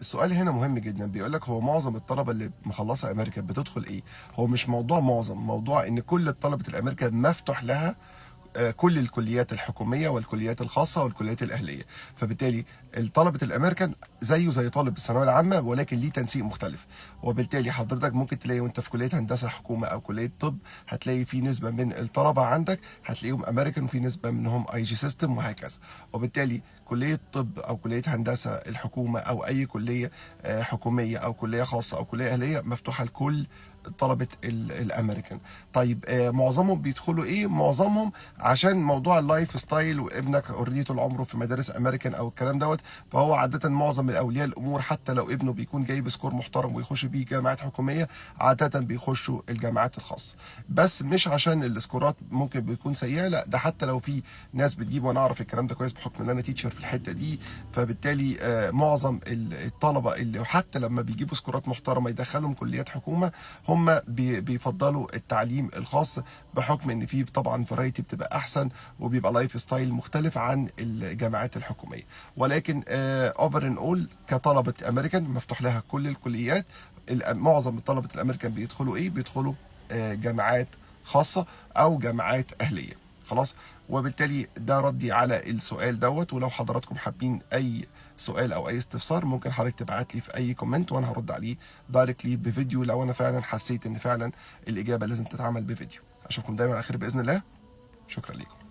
السؤال هنا مهم جدا، بيقول لك هو معظم الطلبه اللي مخلصه امريكان بتدخل ايه؟ هو مش موضوع معظم، موضوع ان كل طلبه الامريكان مفتوح لها كل الكليات الحكوميه والكليات الخاصه والكليات الاهليه. فبالتالي طلبه الامريكان زيه زي طالب الثانويه العامه، ولكن ليه تنسيق مختلف. وبالتالي حضرتك ممكن تلاقي وانت في كليه هندسه حكومه او كليه طب، هتلاقي في نسبه من الطلبه عندك هتلاقيهم امريكان، وفي نسبه منهم اي جي سيستم وهكذا. وبالتالي كليه طب او كليه هندسه الحكومه او اي كليه حكوميه او كليه خاصه او كليه اهليه مفتوحه لكل طلبه الامريكان. طيب معظمهم بيدخلوا ايه؟ معظمهم عشان موضوع اللايف ستايل، وابنك اوريدي طول عمره في مدارس امريكان او الكلام دوت، فهو عاده معظم اولياء الامور حتى لو ابنه بيكون جايب سكور محترم ويخش بيه جامعات حكوميه، عاده بيخشوا الجامعات الخاصه. بس مش عشان السكورات ممكن بتكون سيئه، لا، ده حتى لو في ناس بتجيب، وانا اعرف الكلام ده كويس بحكم ان انا تيتشر في الحته دي. فبالتالي معظم الطلبه اللي حتى لما بيجيبوا سكورات محترمه يدخلهم كليات حكومه، هم بيفضلوا التعليم الخاص، بحكم ان فيه طبعا فرايتي بتبقى احسن، وبيبقى لايف ستايل مختلف عن الجامعات الحكوميه. ولكن اوفر ان اول كطلبه امريكان مفتوح لها كل الكليات. معظم طلبه الامريكان بيدخلوا ايه؟ بيدخلوا جامعات خاصه او جامعات اهليه. خلاص. وبالتالي ده ردي على السؤال دوت. ولو حضراتكم حابين اي سؤال او اي استفسار، ممكن حضرتك تبعت لي في اي كومنت وانا هرد عليه دايركتلي بفيديو، لو انا فعلا حسيت ان فعلا الاجابه لازم تتعمل بفيديو. اشوفكم دايما على خير باذن الله. شكرا لكم.